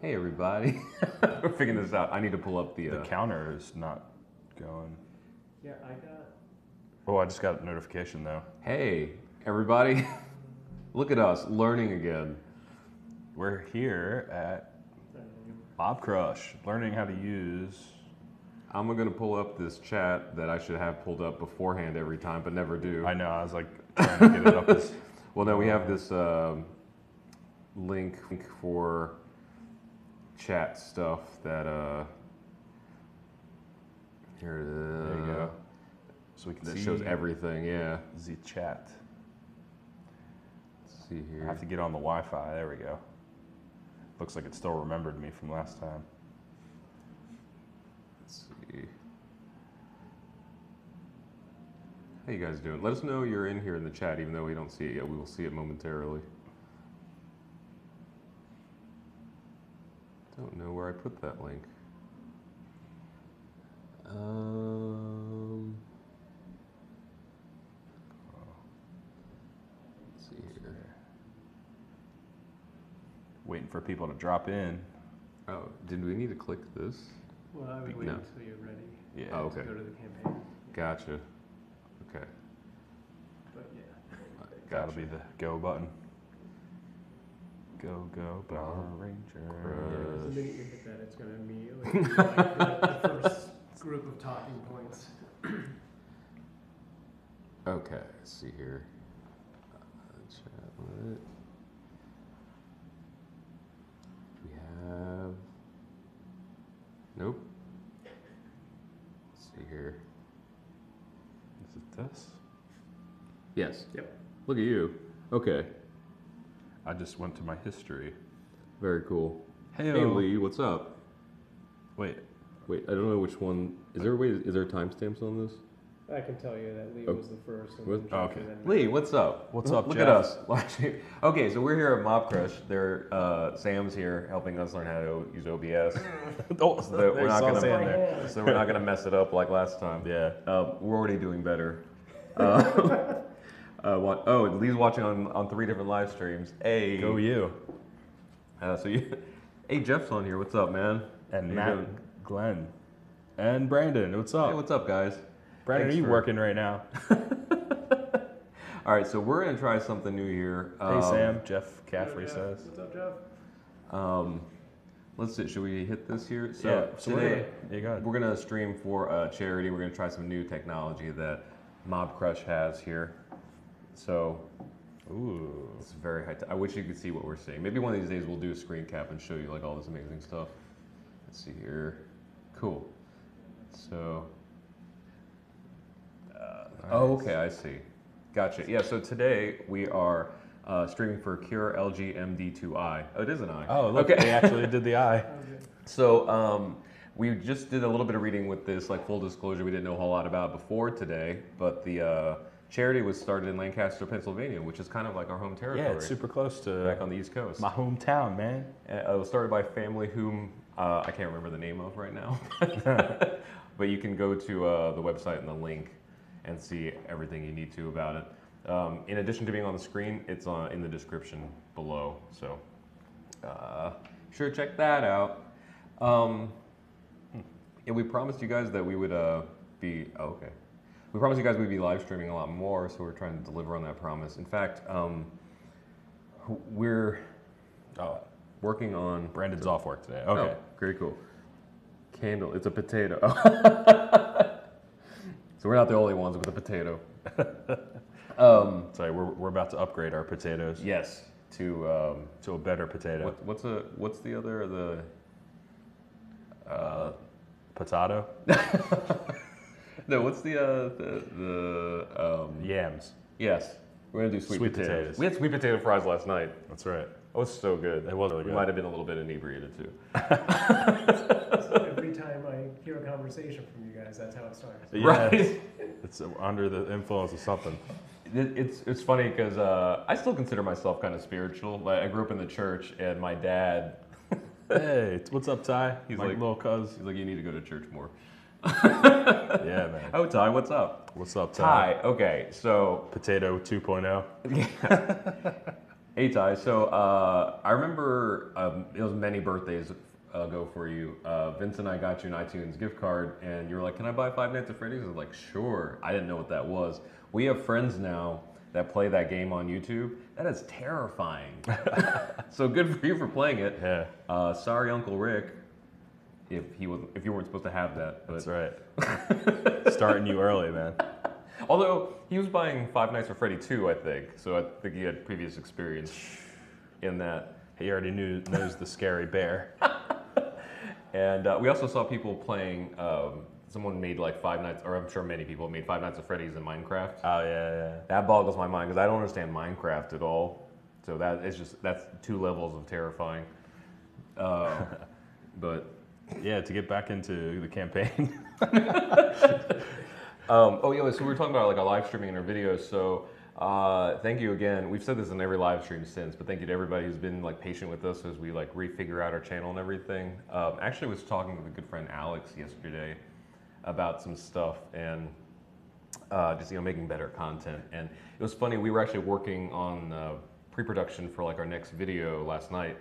Hey everybody, we're figuring this out. I need to pull up the The counter is not going. Yeah, I got. Oh, I just got a notification though. Hey everybody, look at us learning again. We're here at Bob Crush, learning how to use. I'm gonna pull up this chat that I should have pulled up beforehand every time, but never do. I know, I was like trying to get it up as. Well, no, we have this link for chat stuff that here it is. There you go. So we can That see shows everything. Yeah. the chat. Let's see I here. have to get on the Wi-Fi. There we go. Looks like it still remembered me from last time. Let's see. How you guys doing? Let us know you're in here in the chat, even though we don't see it yet. We will see it momentarily. Don't know where I put that link. Let's see here. Waiting for people to drop in. Oh, did we need to click this? Well, I would wait No. until you're ready Yeah. Oh, okay. to go to the campaign. Gotcha. Okay. But yeah. That'll be the go button. Go, go, Power Ranger. Because the minute you hit that, it's going to immediately like the first group of talking points. Okay, let's see here. Chat lit. We have. Nope. Let's see here. Is it this? Yes. Yep. Look at you. Okay. I just went to my history. Very cool. Hey, Hey Lee, what's up? Wait, Wait, I don't know which one. Is there timestamps on this? I can tell you that Lee Oh. was the first. And What? then Oh, okay. then Lee, what's up? What's up, Look Jeff? at us. Okay, so we're here at Mob Crush. Sam's here helping us learn how to use OBS. oh, So that we're not there's gonna Sam there. So we're not gonna mess it up like last time. Yeah. We're already doing better. Lee's watching on 3 different live streams. Hey. Go you. Hey, Jeff's on here. What's up, man? And How you Matt, doing? Glenn, and Brandon. What's up? Hey, what's up, guys? Brandon, Thanks are you for- working right now? All right, so we're gonna try something new here. Hey, Sam. Jeff Caffrey Jeff. says. What's up, Jeff? Let's see. Should we hit this here? Yeah, so today you go ahead. we're gonna stream for a charity. We're gonna try some new technology that Mob Crush has here. So Ooh. it's very high. I wish you could see what we're seeing. Maybe one of these days we'll do a screen cap and show you like all this amazing stuff. Let's see here. Cool. So. Oh, okay. I see. Gotcha. Yeah. So today we are streaming for Cure LGMD2I. Oh, it is an I. Oh, look, Okay. they actually did the eye. Okay. So we just did a little bit of reading with this, like full disclosure, we didn't know a whole lot about before today, but the charity was started in Lancaster, Pennsylvania, which is kind of like our home territory. Yeah, it's super close to back on the East Coast. my hometown, man. It was started by a family whom I can't remember the name of right now, but you can go to the website and the link and see everything you need to about it. In addition to being on the screen, it's in the description below, so sure check that out. Yeah, we promised you guys that we would be, okay. We promised you guys we'd be live streaming a lot more, so we're trying to deliver on that promise. In fact, we're working on... Brandon's off work today. Okay. Oh, very cool. Candle, it's a potato. So we're not the only ones with a potato. Sorry, we're about to upgrade our potatoes Yes, to to a better potato. what's the other Potato? no, what's the Yams. yes, we're gonna do sweet Sweet potatoes. potatoes. We had sweet potato fries last night. That's right. Oh, it's so good. It was really We good. might have been a little bit inebriated too. So every time I hear a conversation from you guys, that's how it starts. Yes. Right. It's under the influence of something. It's funny because I still consider myself kind of spiritual. Like, I grew up in the church, and my dad, Hey, what's up, Ty? He's My like- little cuz. he's like, you need to go to church more. Yeah, man. Oh, Ty, what's up? What's up, Ty? Ty, okay, so Potato 2.0. Hey Ty, so I remember it was many birthdays ago for you. Vince and I got you an iTunes gift card, and you were like, "Can I buy Five Nights at Freddy's?" I was like, "Sure." I didn't know what that was. We have friends now that play that game on YouTube. That is terrifying. So good for you for playing it. Yeah. Sorry, Uncle Rick, if you weren't supposed to have that. But. That's right. Starting you early, man. Although he was buying Five Nights at Freddy 2, I think. So I think he had previous experience in that. He already knows the scary bear. And we also saw people playing. Someone made like Five Nights, or I'm sure many people made Five Nights at Freddy's in Minecraft. Oh yeah. That boggles my mind because I don't understand Minecraft at all. So that's 2 levels of terrifying. But Yeah, to get back into the campaign. oh yeah, so we were talking about like our live streaming and our videos. So thank you again. We've said this in every live stream since, but thank you to everybody who's been like patient with us as we like refigure out our channel and everything. Actually, was talking with a good friend Alex yesterday about some stuff and just making better content. And it was funny. We were actually working on pre-production for like our next video last night.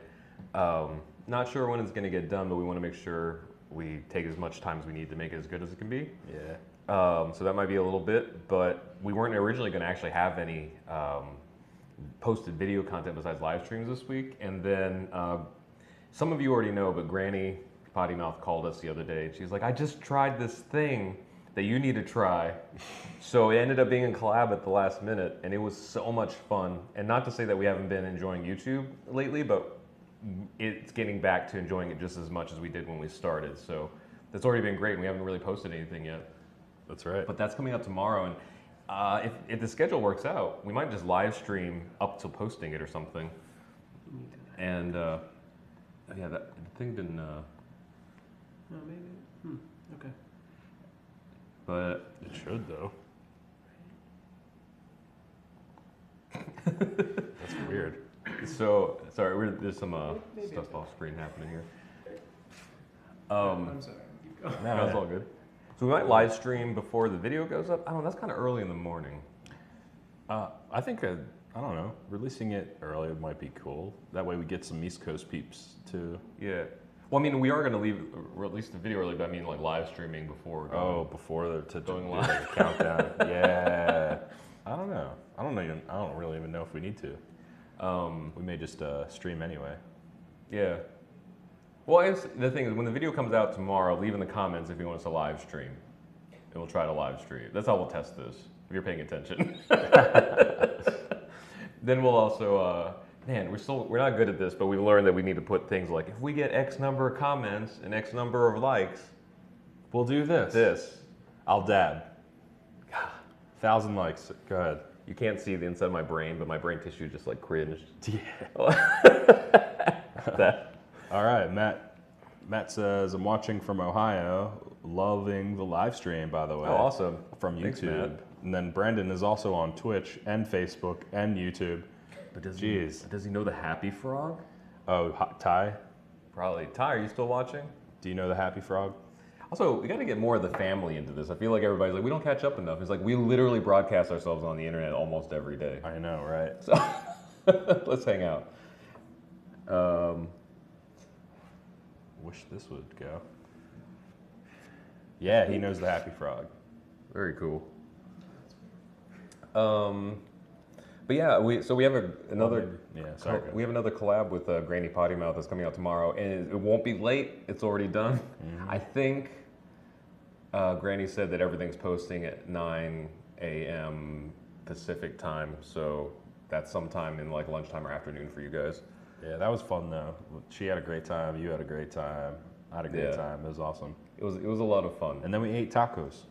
Not sure when it's going to get done, but we want to make sure we take as much time as we need to make it as good as it can be. Yeah. So that might be a little bit, but we weren't originally going to actually have any posted video content besides live streams this week. And then some of you already know, but Granny Potty Mouth called us the other day. And she's like, "I just tried this thing that you need to try." So it ended up being a collab at the last minute, and it was so much fun. And not to say that we haven't been enjoying YouTube lately, but it's getting back to enjoying it just as much as we did when we started. So that's already been great, and we haven't really posted anything yet. That's right. But that's coming out tomorrow, and if the schedule works out, we might just live stream up till posting it or something. And yeah, the thing didn't. Oh, maybe. Okay. But It should though. That's weird. so sorry, there's some stuff off screen happening here. I'm sorry. Keep going. No, that's all good. So we might live stream before the video goes up. I don't know. That's kind of early in the morning. I think I don't know. Releasing it early might be cool. That way we get some East Coast peeps too. Yeah. Well, I mean, we are going to release the video early, but I mean, like live streaming before. We're going. Oh, before they're Going do live. like a countdown. Yeah. I don't know. I don't really even know if we need to. We may just stream anyway. Yeah. Well, I guess the thing is, when the video comes out tomorrow, leave in the comments if you want us to live stream, and we'll try to live stream. That's how we'll test this. If you're paying attention. Then we'll also. Man, we're not good at this, but we've learned that we need to put things like, if we get X number of comments and X number of likes, We'll do this. I'll dab. 1,000 likes. Go ahead. You can't see the inside of my brain, but my brain tissue just like cringed. Yeah. That. All right, Matt. Matt says, "I'm watching from Ohio, loving the live stream, by the way." Oh, awesome. From Thanks, YouTube. Matt. And then Brandon is also on Twitch and Facebook and YouTube. But does he know the Happy Frog? Oh, Ty, Probably. Ty, are you still watching? do you know the Happy Frog? Also, we got to get more of the family into this. I feel like everybody's like, we don't catch up enough. It's like we literally broadcast ourselves on the internet almost every day. I know, right? So let's hang out. Wish this would go. Yeah, he knows the Happy Frog. Very cool. But yeah, we have another. Yeah, sorry. We have another collab with Granny Potty Mouth that's coming out tomorrow, and it won't be late. It's already done. Mm-hmm. I think Granny said that everything's posting at 9 a.m. Pacific time, so that's sometime in like lunchtime or afternoon for you guys. Yeah, that was fun though. She had a great time. You had a great time. I had a great time. It was awesome. It was a lot of fun. And then we ate tacos.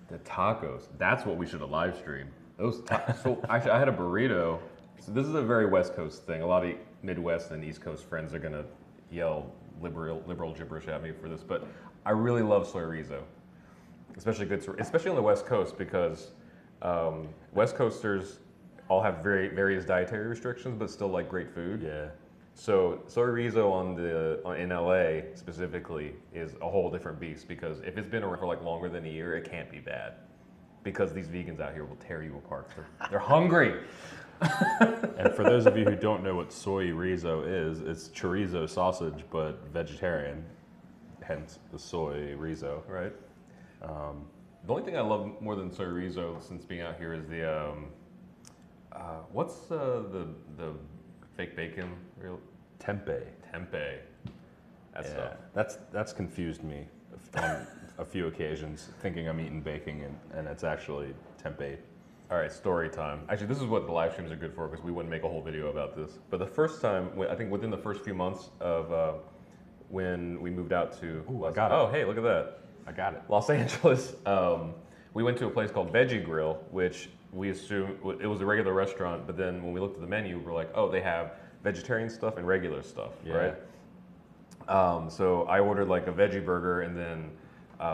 The tacos. That's what we should have live streamed. So actually, I had a burrito. So this is a very West Coast thing. A lot of Midwest and East Coast friends are gonna yell liberal gibberish at me for this, but I really love chorizo, especially on the West Coast because West Coasters all have various dietary restrictions, but still like great food. Yeah. So chorizo in LA specifically is a whole different beast because if it's been around for like longer than a year, it can't be bad because these vegans out here will tear you apart. They're hungry. And for those of you who don't know what soy rizo is, it's chorizo sausage, but vegetarian, hence the soy rizo. Right. The only thing I love more than soy rizo since being out here is the what's the fake bacon? Real Tempeh. tempeh. That stuff. That's confused me on a few occasions, thinking I'm eating bacon and it's actually tempeh. All right, story time. Actually, this is what the live streams are good for because we wouldn't make a whole video about this. But the first time, I think within the first few months of when we moved out to, Ooh, I got it. Oh, hey, look at that. I got it. Los Angeles, we went to a place called Veggie Grill, which we assumed it was a regular restaurant, but then when we looked at the menu, we're like, oh, they have vegetarian stuff and regular stuff, right? So I ordered like a veggie burger, and then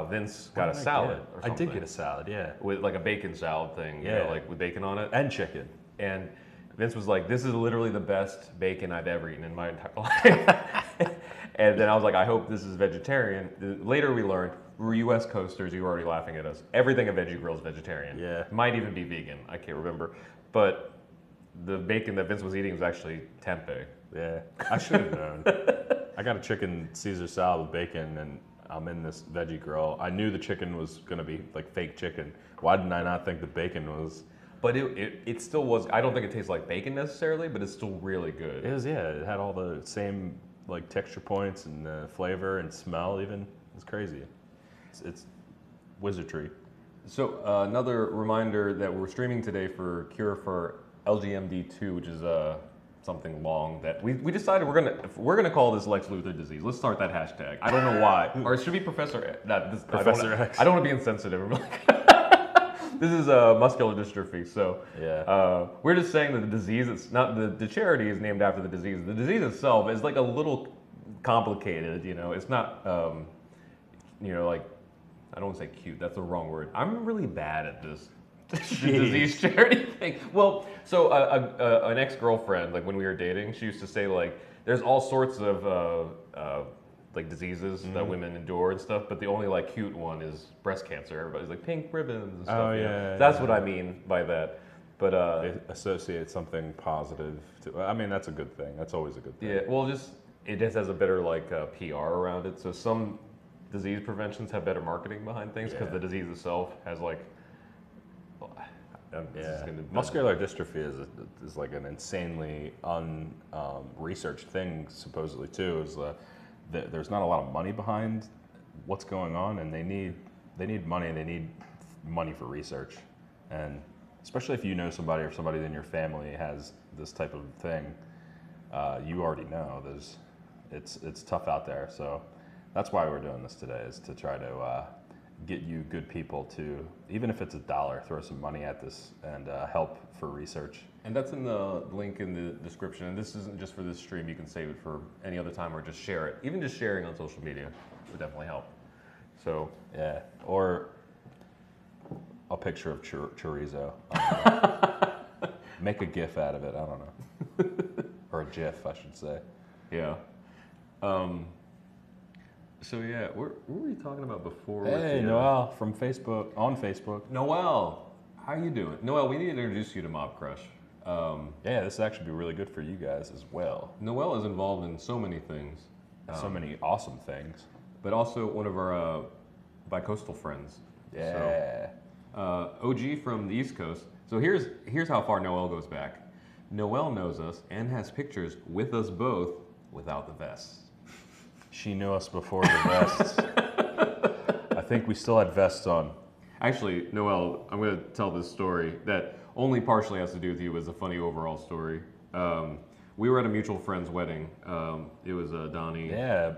Vince got a salad or I something. did get a salad, yeah. With like a bacon salad thing, you know, like with bacon on it. And chicken. And Vince was like, this is literally the best bacon I've ever eaten in my entire life. And then I was like, I hope this is vegetarian. Later we learned, we're US coasters, you were already laughing at us. Everything at Veggie Grill is vegetarian. Yeah. Might even be vegan, I can't remember. But the bacon that Vince was eating was actually tempeh. Yeah, I should have known. I got a chicken Caesar salad with bacon, and I'm in this Veggie Grill. I knew the chicken was gonna be like fake chicken. Why didn't I not think the bacon was? But it still was, I don't think it tastes like bacon necessarily, but it's still really good. It was, yeah. It had all the same like texture points and flavor and smell even. It's crazy. It's wizardry. So another reminder that we're streaming today for Cure for LGMD2, which is something long that we decided we're gonna call this Lex Luthor disease. Let's start that hashtag. I don't know why, or it should be Professor. Professor X. I don't want to be insensitive. This is muscular dystrophy. So we're just saying that the disease. It's not the charity is named after the disease. The disease itself is like a little complicated. You know, it's not. You know, like I don't want to say cute. That's the wrong word. I'm really bad at this. Disease charity thing. Well, so an ex-girlfriend, like when we were dating, she used to say like, there's all sorts of like diseases that women endure and stuff, but the only like cute one is breast cancer. Everybody's like pink ribbons and stuff. Oh, you know? yeah. That's what I mean by that. But They associate something positive to. I mean, that's a good thing. That's always a good thing. yeah, well, it just has a better like PR around it. So some disease preventions have better marketing behind things because the disease itself has like. Muscular dystrophy is like an insanely researched thing supposedly too. Is there's not a lot of money behind what's going on, and they need money, and they need money for research, and especially if you know somebody or somebody in your family has this type of thing, you already know it's tough out there. So that's why we're doing this today, is to try to get you good people to, even if it's $1, throw some money at this and help for research. And that's in the link in the description. And this isn't just for this stream. You can save it for any other time or just share it. Even just sharing on social media would definitely help. So yeah, or a picture of chorizo. Make a GIF out of it. I don't know, or a GIF, I should say. Yeah. So yeah, what were we talking about before? Hey, Noel from Facebook, on Facebook. Noel, how you doing? Noel, we need to introduce you to Mob Crush. Yeah, this would actually be really good for you guys as well. Noel is involved in so many things. So many awesome things. But also one of our bi-coastal friends. Yeah. So, OG from the East Coast. So here's how far Noel goes back. Noel knows us and has pictures with us both without the vests. She knew us before the vests. I think we still had vests on. Actually, Noel, I'm going to tell this story that only partially has to do with you, but it's a funny overall story. We were at a mutual friend's wedding. It was Donnie. Yeah,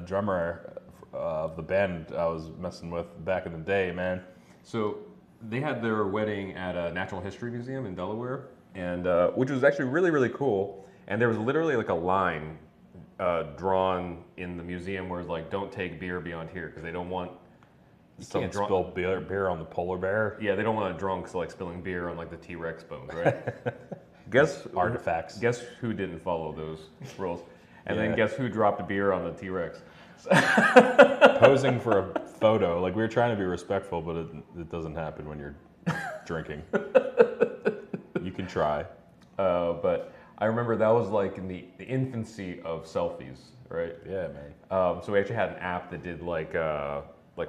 drummer of the band I was messing with back in the day, man. So they had their wedding at a Natural History Museum in Delaware, and which was actually really, really cool. And there was literally like a line drawn in the museum where it's like, don't take beer beyond here, because they don't want you can't spill beer on the polar bear. Yeah, they don't want drunks like spilling beer on like the T-Rex bones, right? Guess artifacts. Guess who didn't follow those rules? And then guess who dropped a beer on the T-Rex? Posing for a photo. Like, we were trying to be respectful, but it doesn't happen when you're drinking. You can try. But I remember that was like in the infancy of selfies, right? Yeah, man. So we actually had an app that did like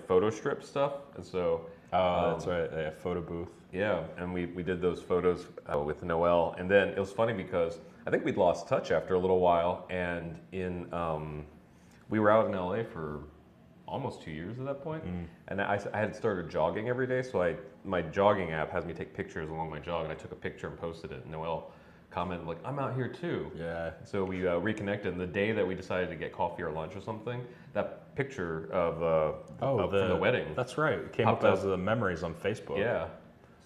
photo strip stuff, and so That's right. A photo booth. yeah, and we did those photos with Noel, and then it was funny because I think we'd lost touch after a little while, and we were out in LA for almost 2 years at that point, and I had started jogging every day, so my jogging app has me take pictures along my jog, and I took a picture and posted it, and Noel commented like, "I'm out here too." Yeah. So we reconnected, and the day that we decided to get coffee or lunch or something, that picture of from the wedding. That's right. It came popped up as the memories on Facebook. Yeah.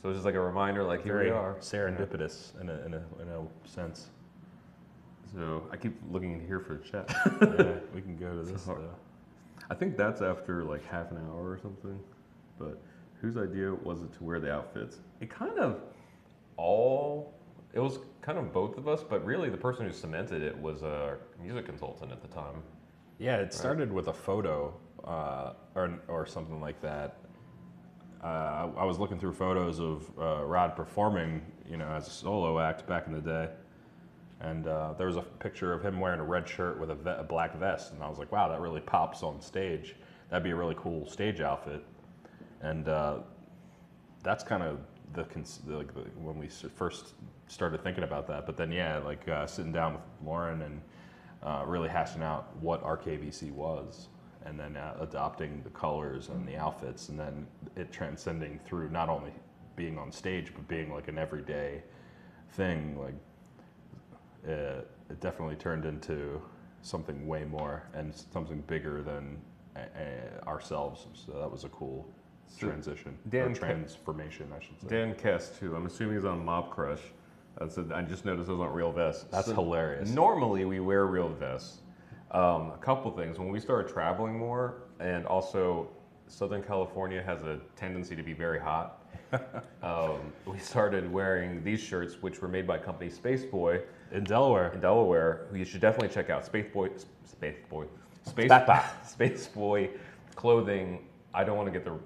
So it's just like a reminder, like here Very we are. serendipitous in a sense. So I keep looking here for the chat. Yeah, we can go to this So- though. I think that's after like half an hour or something. But whose idea was it to wear the outfits? It was kind of both of us, but really the person who cemented it was a music consultant at the time. Yeah, it started with a photo or something like that. I was looking through photos of Rod performing, as a solo act back in the day, and there was a picture of him wearing a red shirt with a black vest, and I was like, wow, that really pops on stage. That'd be a really cool stage outfit, and that's kind of when we first started thinking about that. But then, sitting down with Lauren and really hashing out what RKVC was, and then adopting the colors and the outfits, and then it transcending through not only being on stage, but being like an everyday thing. Like it definitely turned into something way more and something bigger than ourselves. So that was a cool transition, or transformation, I should say. Dan Kest, who I'm assuming is on Mob Crush, said, I just noticed those aren't real vests. That's hilarious. Normally we wear real vests. A couple things. When we started traveling more, and also Southern California has a tendency to be very hot, we started wearing these shirts, which were made by company Spaceboy In Delaware. who you should definitely check out. Spaceboy clothing. I don't want to get the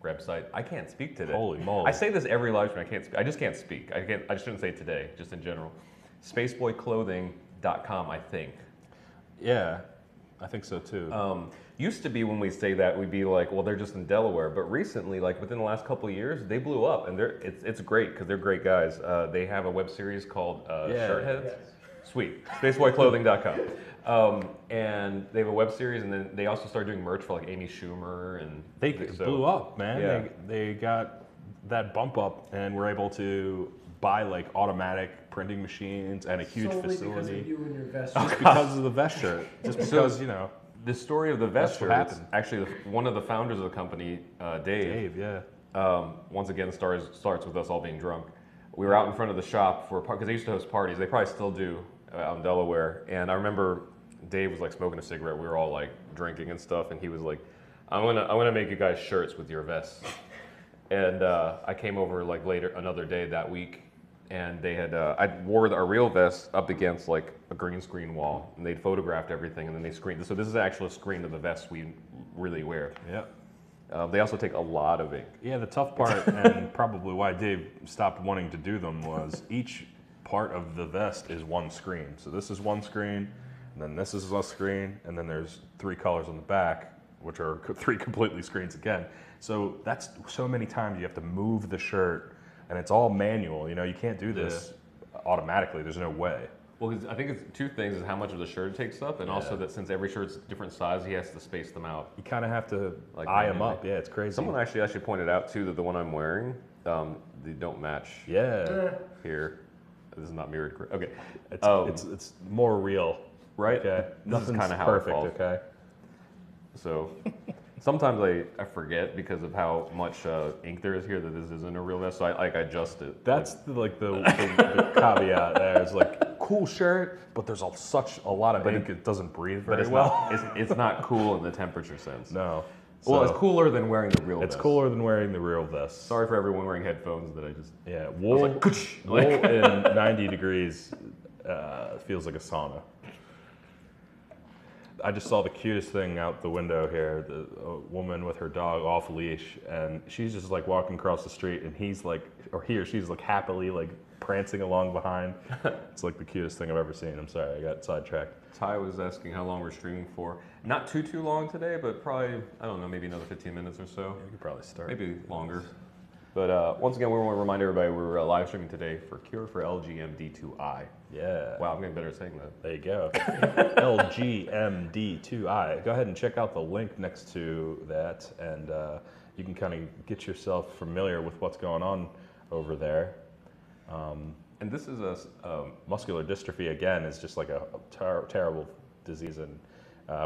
website. I can't speak today. Holy moly. I say this every live stream. I can't speak. I just can't speak. I shouldn't say today, just in general. Spaceboyclothing.com, I think. Yeah, I think so too. Used to be when we say that, we'd be like, well, they're just in Delaware. But recently, like within the last couple of years, they blew up, and it's great because they're great guys. They have a web series called Shirtheads. Yes. Sweet. Spaceboyclothing.com. And they have a web series, and then they also started doing merch for like Amy Schumer, and They blew up, man. Yeah. They got that bump up and were able to buy like automatic printing machines and a huge Solely because facility. of you and your vest. Just because of the vest shirt. Just because, the story of the vest That's what shirt, happened. actually one of the founders of the company, Dave, once again starts with us all being drunk. We were out in front of the shop because they used to host parties. They probably still do out in Delaware. And I remember Dave was like smoking a cigarette. We were all like drinking and stuff, and he was like, "I'm gonna make you guys shirts with your vests." And I came over like later another day that week, and they had I wore our real vests up against like a green screen wall, and they'd photographed everything, and then they screened. So this is actually a screen of the vests we really wear. Yeah. They also take a lot of ink. Yeah, the tough part, and probably why Dave stopped wanting to do them, was each part of the vest is one screen. So this is one screen, and then this is a screen, and then there's 3 colors on the back, which are 3 completely screens again. So that's so many times you have to move the shirt, and it's all manual. You can't do this automatically. There's no way. Well, 'cause I think it's 2 things: is how much of the shirt takes up, and also that since every shirt's different size, he has to space them out. You kind of have to Like eye them manually. up. Yeah, it's crazy. Someone actually pointed out too that the one I'm wearing, they don't match Yeah, here. This is not mirrored. Okay, it's more real, right? Okay, This is nothing's kind of how perfect. it falls. Okay. So sometimes I forget because of how much ink there is here that this isn't a real vest. So I adjust it. That's the caveat there. It's like, cool shirt, but there's such a lot of ink, it doesn't breathe very but it's well. not. It's not cool in the temperature sense. No. Well, So, it's cooler than wearing the real It's vest. cooler than wearing the real vest. Sorry for everyone wearing headphones that I just. Yeah, I was wool, like, "Koosh," wool in 90 degrees feels like a sauna. I just saw the cutest thing out the window here. A woman with her dog off leash, and she's just like walking across the street, and he's like, or he or she's like happily like prancing along behind. It's like the cutest thing I've ever seen. I'm sorry, I got sidetracked. Ty was asking how long we're streaming for. Not too long today, but probably, I don't know, maybe another 15 minutes or so. We could probably start. Maybe longer. But once again, we want to remind everybody we're live streaming today for Cure for LGMD2I. Yeah. Wow, I'm getting better at saying that. There you go. LGMD2I. Go ahead and check out the link next to that, and you can kind of get yourself familiar with what's going on over there. And this is Muscular dystrophy, again, is just like a terrible disease, and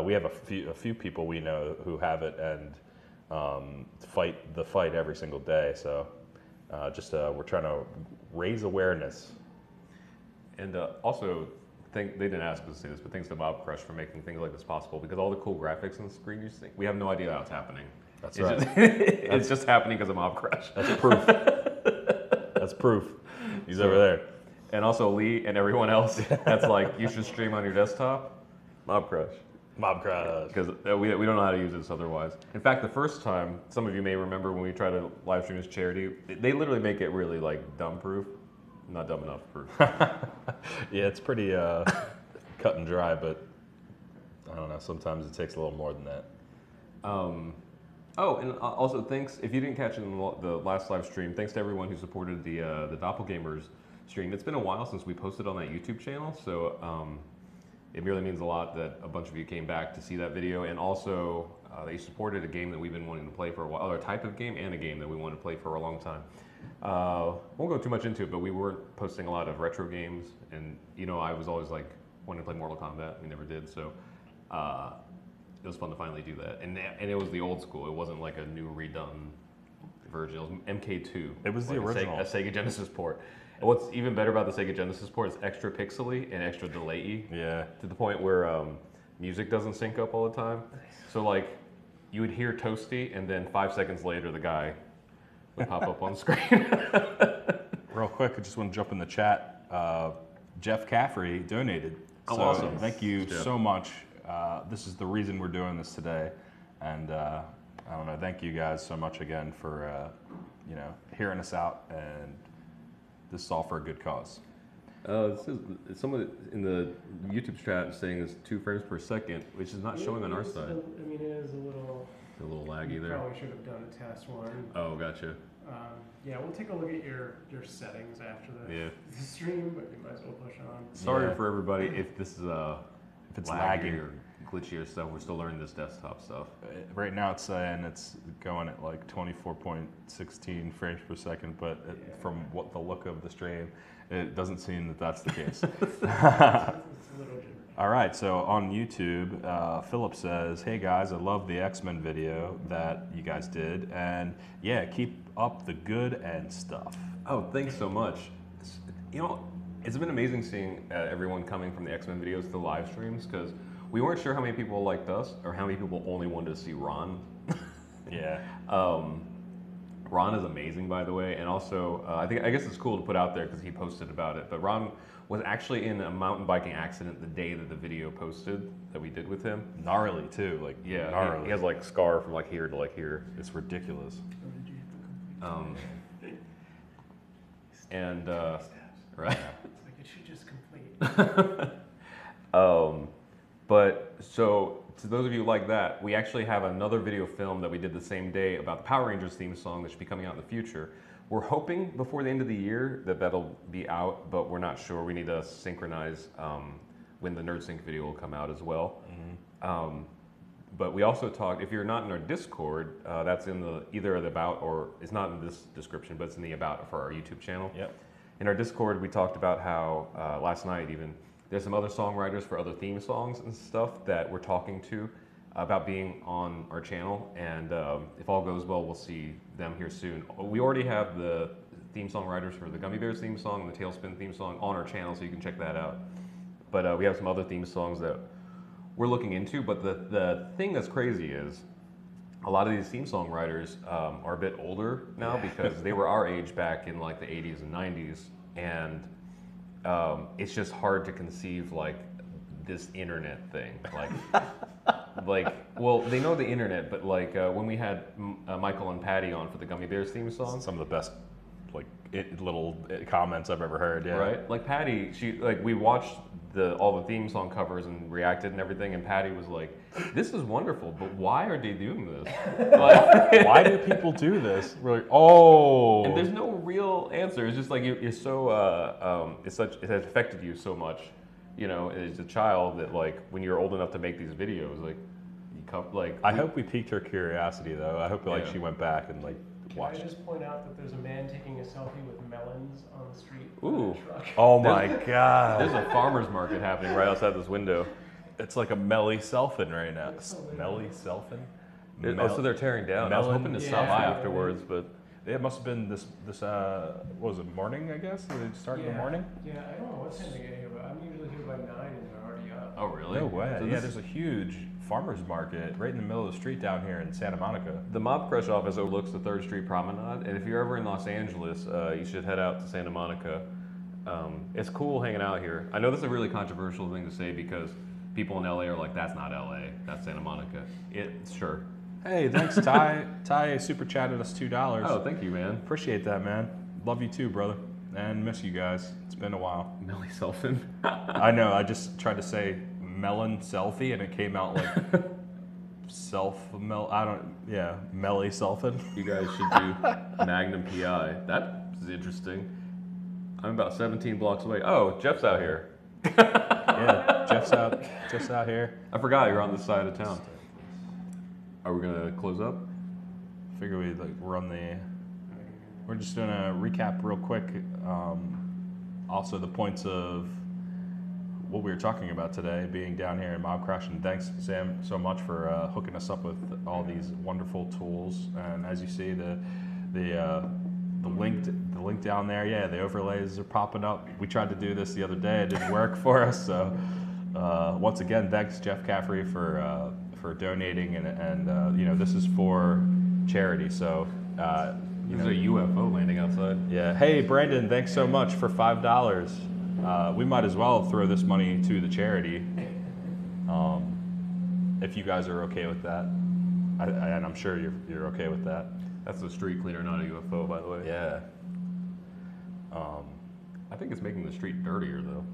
we have a few people we know who have it and fight the fight every single day. So we're trying to raise awareness. And also, they didn't ask us to say this, but thanks to Mob Crush for making things like this possible, because all the cool graphics on the screen you see, we have no idea how it's happening. That's It's right. just, it's just happening because of Mob Crush. That's proof. That's proof. He's over there. And also Lee and everyone else that's like, you should stream on your desktop, Mob Crush. Mob Crush. Because we don't know how to use this otherwise. In fact, the first time, some of you may remember when we tried to live stream as charity, they literally make it really like dumb proof. Not dumb enough proof. Yeah, it's pretty cut and dry, but I don't know, sometimes it takes a little more than that. Oh, and also thanks, if you didn't catch it in the last live stream, thanks to everyone who supported the Doppelgamers stream. It's been a while since we posted on that YouTube channel, so it really means a lot that a bunch of you came back to see that video, and also they supported a game that we've been wanting to play for a while, or a type of game and a game that we wanted to play for a long time. Won't go too much into it, but we weren't posting a lot of retro games, and you know, I was always like wanting to play Mortal Kombat. We never did, so it was fun to finally do that. And it was the old school. It wasn't like a new redone version. It was MK2. It was the like original. A Sega Genesis port. And what's even better about the Sega Genesis port is extra pixely and extra delay-y. Yeah. To the point where music doesn't sync up all the time. So like, you would hear Toasty, and then 5 seconds later, the guy would pop up on screen. Real quick, I just want to jump in the chat. Jeff Caffrey donated. Oh, so awesome. Thank you Jeff. so much. This is the reason we're doing this today. And I don't know, thank you guys so much again for hearing us out. And this is all for a good cause. Someone in the YouTube chat is saying it's 2 frames per second, which is not showing on our side. I mean, it is A little laggy you there. probably should have done a test one. Oh, gotcha. Yeah, we'll take a look at your settings after Yeah. the stream, but you might as well push on. Sorry Yeah. for everybody if this is If it's laggy lagging. or glitchy or stuff. We're still learning this desktop stuff. Right now it's saying it's going at like 24.16 frames per second, but from what the look of the stream, it doesn't seem that that's the case. It's a little jittery. All right, so on YouTube, Philip says, "Hey guys, I love the X-Men video that you guys did, and yeah, keep up the good and stuff." Oh, thanks so much. You know, it's been amazing seeing everyone coming from the X-Men videos to the live streams, because we weren't sure how many people liked us or how many people only wanted to see Ron. Yeah. Ron is amazing, by the way, and also I guess it's cool to put out there because he posted about it. But Ron was actually in a mountain biking accident the day that the video posted that we did with him. Gnarly too, like Yeah, gnarly. he has like scar from like here to like here. It's ridiculous. Or did you hit the complete And steps? right. It's like it should just complete. But so to those of you like that, we actually have another video film that we did the same day about the Power Rangers theme song that should be coming out in the future. We're hoping before the end of the year that that'll be out, but we're not sure. We need to synchronize when the NerdSync video will come out as well. But we also talked, if you're not in our Discord, that's in the either the about, or it's not in this description, but it's in the about for our YouTube channel. Yep. In our Discord, we talked about how last night even, there's some other songwriters for other theme songs and stuff that we're talking to about being on our channel, and if all goes well, we'll see them here soon. We already have the theme song writers for the Gummy Bears theme song and the Tailspin theme song on our channel, so you can check that out. But we have some other theme songs that we're looking into, but the thing that's crazy is a lot of these theme song writers are a bit older now because they were our age back in like the 80s and 90s, and it's just hard to conceive like this internet thing. Well, they know the internet, but like when we had Michael and Patty on for the Gummy Bears theme song, Some of the best like little comments I've ever heard. Yeah. Right? Like Patty, we watched all the theme song covers and reacted and everything, and Patty was like, "This is wonderful, but why are they doing this? Like, Why do people do this?" We're like, oh. And there's no real answer. It's just like you're so it has affected you so much, as a child that like when you're old enough to make these videos, I hope we piqued her curiosity though. I hope Yeah. she went back and Can I watched. just point out that there's a man taking a selfie with melons on the street Ooh. in a truck? Oh my god. There's a farmer's market happening right outside this window. It's like a Melly Selfin right now. Melly Selfin? So they're tearing down. I was Melon- hoping to Yeah. stop by afterwards, but It must have been this what was it, morning, I guess? Did it start in the morning? Yeah, I don't know what time they get here, but I'm usually here by 9 and they're already up. oh really? No way. So Yeah, this- there's a huge farmer's market right in the middle of the street down here in Santa Monica. The Mob Crush office overlooks the 3rd Street Promenade, and if you're ever in Los Angeles, you should head out to Santa Monica. It's cool hanging out here. I know this is a really controversial thing to say because people in LA are like, "That's not LA, that's Santa Monica." Sure. Hey, thanks, Ty. Ty super chatted us $2. Oh, thank you, man. Appreciate that, man. Love you too, brother. And miss you guys. It's been a while. Melly Selfin. I know, I just tried to say melon selfie and it came out like Melly Selfin. You guys should do Magnum PI. That's interesting. I'm about 17 blocks away. Oh, Jeff's out here. Yeah, Jeff's out here. I forgot you're on this side of town. Are we gonna close up? Figure we're just doing a recap real quick. Also the points of what we were talking about today, being down here in Mob Crush, and thanks Sam so much for hooking us up with all these wonderful tools. And as you see, the link down there, yeah, the overlays are popping up. We tried to do this the other day, it didn't work for us. So once again, thanks Jeff Caffrey for donating, and this is for charity. So There's a UFO landing outside. yeah. Hey, Brandon, thanks so much for $5. We might as well throw this money to the charity, if you guys are okay with that. And I'm sure you're okay with that. That's a street cleaner, not a UFO, by the way. Yeah. I think it's making the street dirtier, though.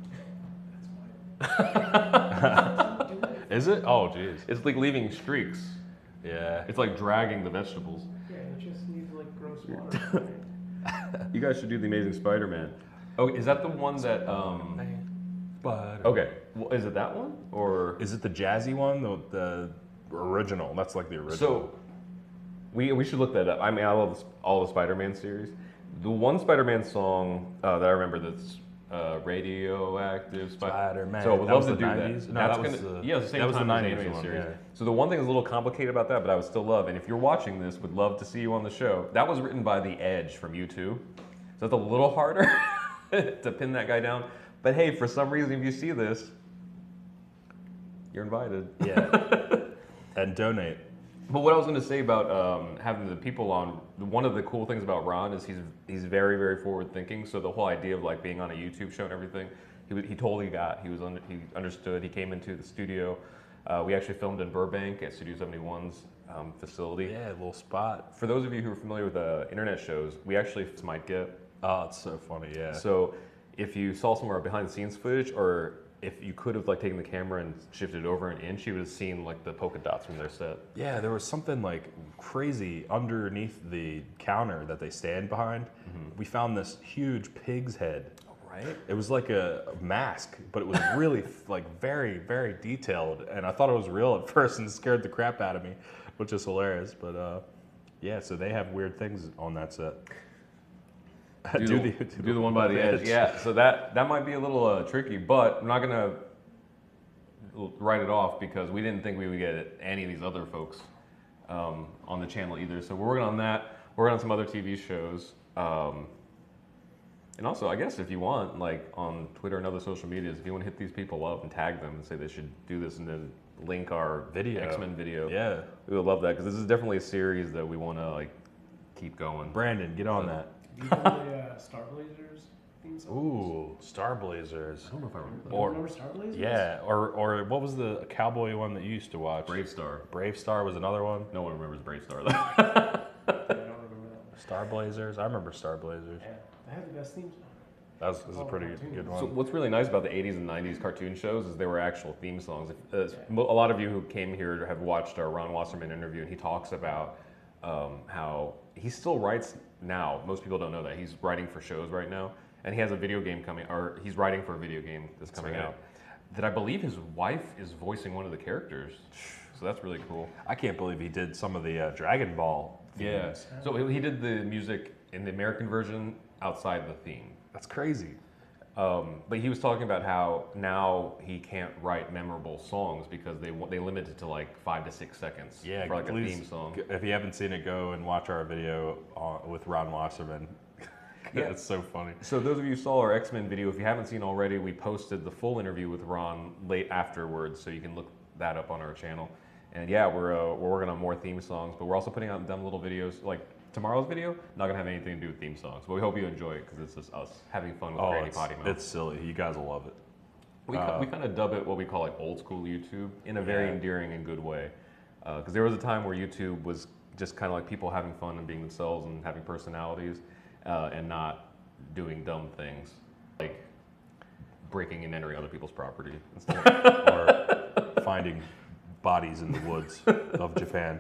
Is it? Oh, jeez. It's like leaving streaks. Yeah. It's like dragging the vegetables. Yeah, you just need like gross water. You guys should do the Amazing Spider-Man. Oh, is that the one that? Okay. Well, is it that one or? Is it the jazzy one? The original. That's like the original. So, we should look that up. I mean, I love all the Spider-Man series. The one Spider-Man song that I remember that's Radioactive Spider-Man. So I would That love was to the do 90s? that. No, That's that was gonna, the- yeah, it's the same that was time the as the 90s animated one, series. yeah. So the one thing that's a little complicated about that, but I would still love, and if you're watching this, would love to see you on the show. That was written by The Edge from U2. So it's a little harder to pin that guy down. But hey, for some reason, if you see this, you're invited. Yeah. And donate. But what I was going to say about having the people on, one of the cool things about Ron is he's very, very forward thinking. So the whole idea of like being on a YouTube show and everything, he totally got. He understood. He came into the studio. We actually filmed in Burbank at Studio 71's facility. Yeah, a little spot. For those of you who are familiar with internet shows, we actually might get. Oh, it's so funny, yeah. So if you saw some of our behind the scenes footage, or if you could have like taken the camera and shifted it over an inch, you would have seen like the polka dots from their set. Yeah, there was something like crazy underneath the counter that they stand behind. Mm-hmm. We found this huge pig's head. Right? It was like a mask, but it was really like very, very detailed. And I thought it was real at first and scared the crap out of me, which is hilarious. But yeah, so they have weird things on that set. Do the one by the edge. Yeah, so that might be a little tricky, but I'm not gonna write it off because we didn't think we would get any of these other folks on the channel either. So we're working on that. We're working on some other TV shows, and also I guess if you want, like on Twitter and other social medias, if you want to hit these people up and tag them and say they should do this and then link our Video. X-Men video, Yeah. we would love that because this is definitely a series that we want to like keep going. Brandon, get on that. You know the Star Blazers theme song? Ooh, Star Blazers. I don't know if I remember that. You Or- remember Star Blazers? Yeah, or what was the cowboy one that you used to watch? Brave Star. Brave Star was another one. No one remembers Brave Star though. Yeah, I don't remember that. Star Blazers. I remember Star Blazers. Yeah. They had the best theme song. This is a Oh, pretty cartoons. good So one. what's really nice about the 80s and 90s cartoon shows is they were actual theme songs. A lot of you who came here have watched our Ron Wasserman interview, and he talks about how he still writes now. Most people don't know that. He's writing for shows right now, and he has a video game coming, or he's writing for a video game that's coming right. out. That I believe his wife is voicing one of the characters. So that's really cool. I can't believe he did some of the Dragon Ball themes. Yeah. So he did the music in the American version outside the theme. That's crazy. But he was talking about how now he can't write memorable songs because they limit it to like 5 to 6 seconds Yeah, for like please, a theme song. if you haven't seen it, go and watch our video with Ron Wasserman. Yeah. It's so funny. So those of you who saw our X-Men video, if you haven't seen already, we posted the full interview with Ron late afterwards, so you can look that up on our channel. And yeah, we're working on more theme songs, but we're also putting out dumb little videos. Like tomorrow's video, not gonna have anything to do with theme songs, but we hope you enjoy it because it's just us having fun with Granny Potty Mouth. It's silly. You guys will love it. We kind of dub it what we call like old school YouTube in a very endearing and good way. Because there was a time where YouTube was just kind of like people having fun and being themselves and having personalities and not doing dumb things like breaking and entering other people's property and stuff. Or finding bodies in the woods of Japan.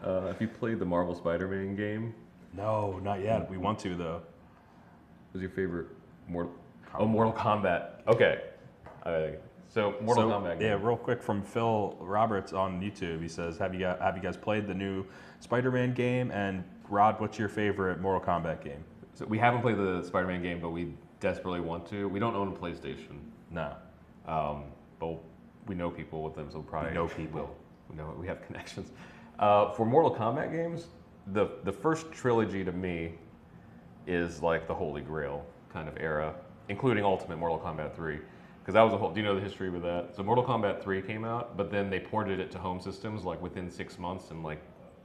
If you played the Marvel Spider-Man game, No, not yet. We want to though. what was your favorite Mortal Kombat. Okay. So Mortal Kombat game. Yeah, real quick from Phil Roberts on YouTube. He says, "Have you guys played the new Spider-Man game?" And Rod, what's your favorite Mortal Kombat game? So we haven't played the Spider-Man game, but we desperately want to. We don't own a PlayStation, No. but we know people with them, so probably We know people. will. We know we have connections. For Mortal Kombat games, the first trilogy to me is like the Holy Grail kind of era, including Ultimate Mortal Kombat 3. Because that was a whole. Do you know the history with that? So Mortal Kombat 3 came out, but then they ported it to home systems like within 6 months, and like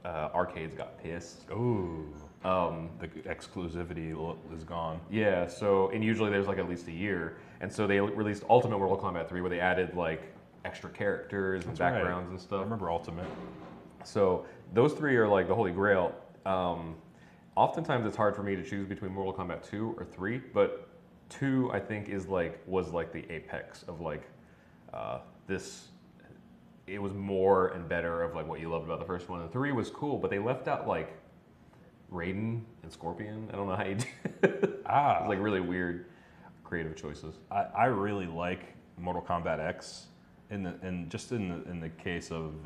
arcades got pissed. Ooh. The exclusivity is gone. Yeah, so, and usually there's like at least a year. And so they released Ultimate Mortal Kombat 3 where they added like extra characters and backgrounds and I stuff. remember Ultimate. So those three are like the holy grail. Oftentimes it's hard for me to choose between Mortal Kombat 2 or 3, but 2 I think was like the apex of like this. It was more and better of like what you loved about the first one. And 3 was cool, but they left out like Raiden and Scorpion. I don't know how you do it. It was like really weird creative choices. I really like Mortal Kombat X in the case of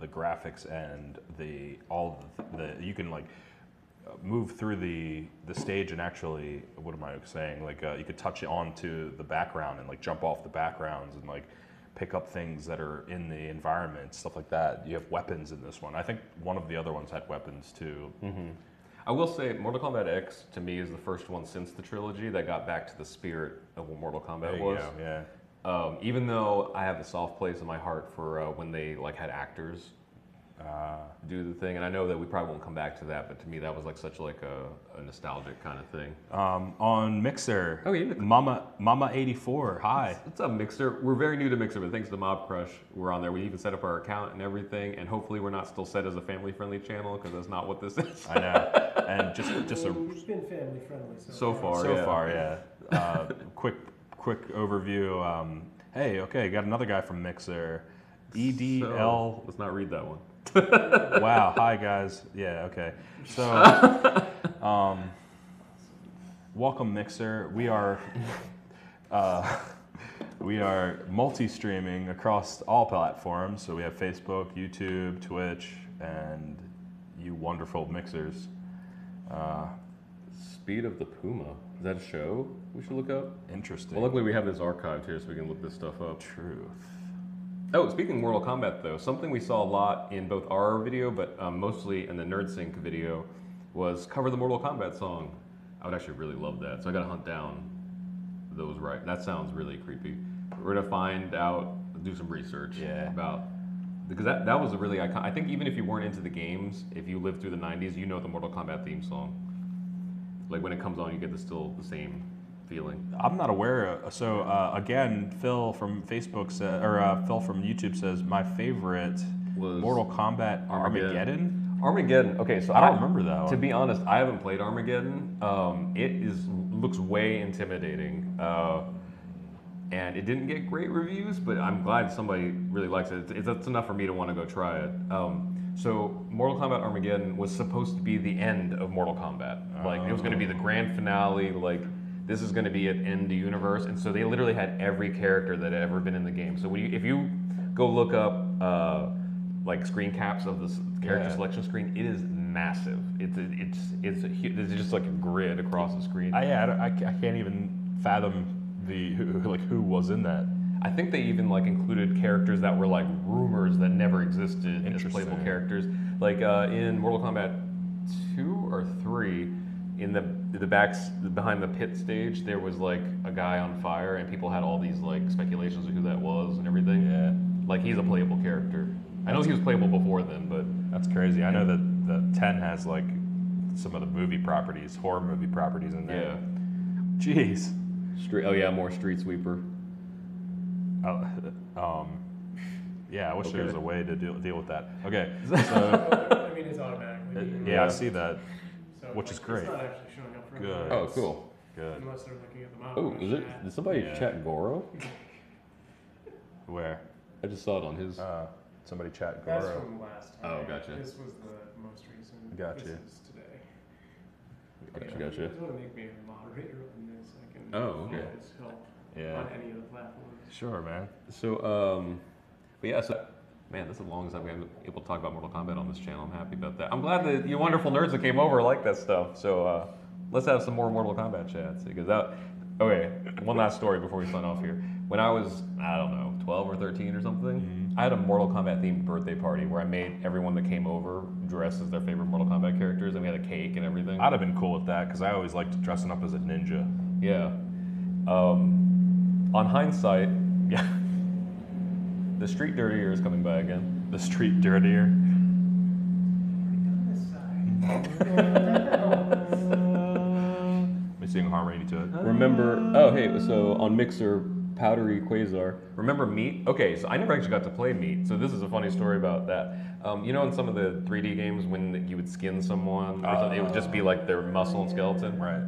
the graphics and you can like move through the stage and actually, what am I saying? Like you could touch onto the background and like jump off the backgrounds and like pick up things that are in the environment, stuff like that. You have weapons in this one. I think one of the other ones had weapons too. Mm-hmm. I will say Mortal Kombat X to me is the first one since the trilogy that got back to the spirit of what Mortal Kombat There you was. go, yeah. Even though I have a soft place in my heart for when they like had actors do the thing, and I know that we probably won't come back to that, but to me that was like such like a nostalgic kind of thing. On Mixer, Oh, yeah. Mama84, hi. What's up, Mixer? We're very new to Mixer, but thanks to Mob Crush, we're on there. We even set up our account and everything, and hopefully we're not still set as a family-friendly channel because that's not what this is. I know. And just We've been family friendly So far. so yeah. far, yeah. Quick overview. Hey, okay, got another guy from Mixer. EDL. So, let's not read that one. Wow. Hi guys. Yeah. Okay. So, welcome Mixer. We are multi-streaming across all platforms. So we have Facebook, YouTube, Twitch, and you wonderful mixers. Speed of the Puma. Is that a show we should look up? Interesting. Well, luckily we have this archived here so we can look this stuff up. Truth. Oh, speaking of Mortal Kombat though, something we saw a lot in both our video, but mostly in the NerdSync video, was cover the Mortal Kombat song. I would actually really love that, so I gotta hunt down those right. That sounds really creepy. We're gonna find out, do some research about, because that was a really iconic. I think even if you weren't into the games, if you lived through the 90s, you know the Mortal Kombat theme song. Like when it comes on, you get still the same feeling. I'm not aware. So again, Phil from Facebook said, or Phil from YouTube says, my favorite Was Mortal Kombat Armageddon. Armageddon. Okay, so I don't remember that one. To be honest, I haven't played Armageddon. Looks way intimidating, and it didn't get great reviews. But I'm glad somebody really likes it. It's enough for me to want to go try it. So Mortal Kombat Armageddon was supposed to be the end of Mortal Kombat. Like it was going to be the grand finale. Like this is going to be an end to universe. And so they literally had every character that had ever been in the game. So if you go look up like screen caps of this character selection screen, it is massive. It's just like a grid across the screen. I can't even fathom who was in that. I think they even like included characters that were like rumors that never existed as playable characters. Like in Mortal Kombat 2 or 3, in the backs behind the pit stage, there was like a guy on fire, and people had all these like speculations of who that was and everything. Yeah, like he's a playable character. I know he was playable before then, but that's crazy. I know that the 10 has like some of the horror movie properties in there. Yeah. Jeez. More Street Sweeper. Yeah, I wish there was a way to deal with that. Okay, so I mean, it's automatically. I see that, So, which is great. It's not actually showing up for Good. anyone Oh, else, cool. Good. Unless they're looking at the map. Oh, is it? Did somebody chat Goro? Where? I just saw it on his. Somebody chat That's Goro. from last time. Oh, gotcha. This was the most recent. Gotcha. This is today. Gotcha. If you want to make me a moderator on this, I can okay. always help Yeah. on any of the platforms. Sure, man. So, but yeah, so, man, this is the longest I've been able to talk about Mortal Kombat on this channel. I'm happy about that. I'm glad that you wonderful nerds that came over like that stuff. So, let's have some more Mortal Kombat chats. Because okay, one last story before we sign off here. When I was, I don't know, 12 or 13 or something, I had a Mortal Kombat themed birthday party where I made everyone that came over dress as their favorite Mortal Kombat characters, and we had a cake and everything. I'd have been cool with that because I always liked dressing up as a ninja. Yeah. On hindsight, yeah, the Street Dirtier is coming by again. The Street Dirtier. Let me sing harmony to it. Remember, so on Mixer, Powdery Quasar. Remember Meat? Okay, so I never actually got to play Meat, so this is a funny story about that. You know in some of the 3D games when you would skin someone, or something, it would just be like their muscle and skeleton? Right.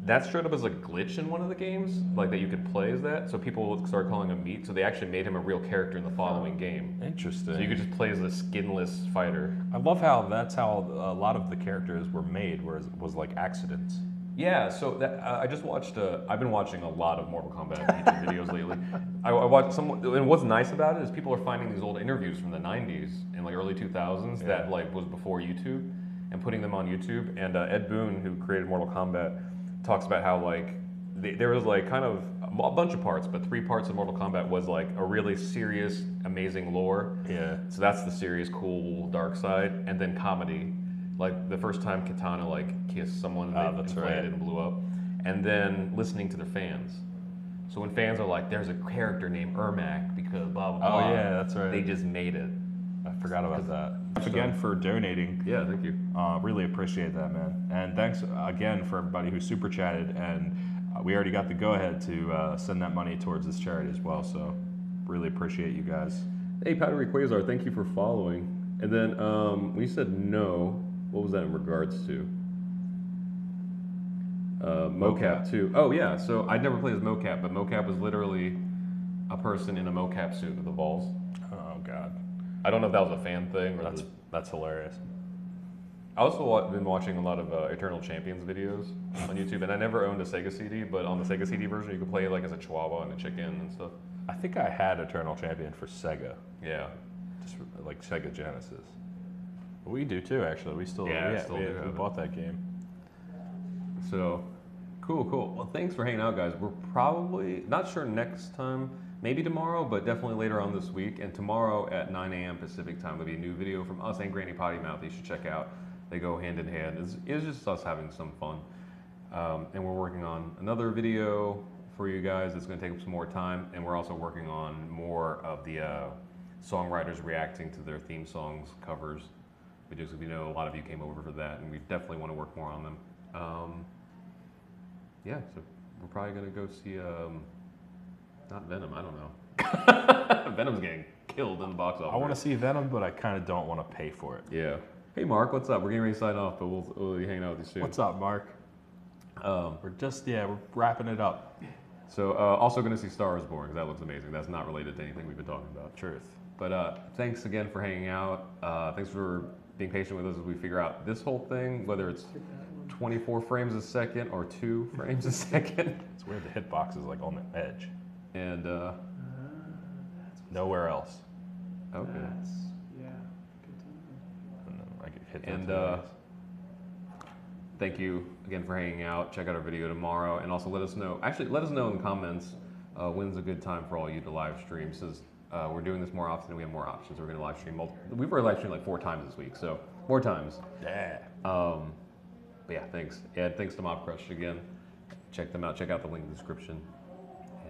That showed up as a glitch in one of the games, like that you could play as that, so people started calling him Meat, so they actually made him a real character in the following game. Interesting. So you could just play as a skinless fighter. I love how that's how a lot of the characters were made, was like accidents. Yeah, so that, I just watched. I've been watching a lot of Mortal Kombat YouTube videos lately. I watched some, and what's nice about it is people are finding these old interviews from the '90s and like early 2000s that like was before YouTube, and putting them on YouTube. And Ed Boon, who created Mortal Kombat, talks about how like there was like kind of a bunch of parts, but 3 parts of Mortal Kombat was like a really serious, amazing lore. Yeah. So that's the serious, cool, dark side, and then comedy. Like the first time Kitana like kissed someone and they inflated and blew up, and then listening to their fans. So when fans are like, "There's a character named Ermac because blah blah blah," yeah, that's right. They just made it. I forgot about that. Thanks again for donating. Yeah, thank you. Really appreciate that, man. And thanks again for everybody who super chatted. And we already got the go ahead to send that money towards this charity as well. So really appreciate you guys. Hey, Powdery Quasar, thank you for following. And then when you said no, what was that in regards to? Mocap too. Oh yeah, so I'd never played as Mocap, but Mocap was literally a person in a Mocap suit with the balls. Oh God. I don't know if that was a fan thing or That's hilarious. I also been watching a lot of Eternal Champions videos on YouTube, and I never owned a Sega CD, but on the Sega CD version, you could play like as a Chihuahua and a chicken and stuff. I think I had Eternal Champion for Sega, Yeah. just like Sega Genesis. We do too, actually. We still, still do we have it. bought that game. So, cool. Well, thanks for hanging out, guys. We're probably, not sure next time, maybe tomorrow, but definitely later on this week. And tomorrow at 9 a.m. Pacific time, there'll be a new video from us and Granny Potty Mouth you should check out. They go hand in hand. It's just us having some fun. And we're working on another video for you guys. It's going to take some more time. And we're also working on more of the songwriters reacting to their theme songs covers. Because we know a lot of you came over for that, and we definitely want to work more on them. Yeah, so we're probably going to go see, not Venom, I don't know. Venom's getting killed in the box office. I want to see Venom, but I kind of don't want to pay for it. Yeah. Hey, Mark, what's up? We're getting ready to sign off, but we'll be hanging out with you soon. What's up, Mark? We're wrapping it up. So, also going to see Star Is Born, because that looks amazing. That's not related to anything we've been talking about. Truth. But thanks again for hanging out. Thanks for being patient with us as we figure out this whole thing, whether it's 24 frames a second or 2 frames a second. It's weird. The hitbox is like on the edge. And, Nowhere else. okay. Yeah. Good to And then I get hit. And, with the thank you again for hanging out. Check out our video tomorrow, and also let us know. Actually, let us know in the comments when's a good time for all you to live stream. Since we're doing this more often, we have more options. We're going to live stream. We've already live streamed like 4 times this week, so more times. Yeah. But yeah, thanks. And thanks to Mob Crush again. Check them out. Check out the link in the description.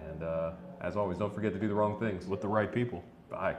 And as always, don't forget to do the wrong things. With the right people. Bye.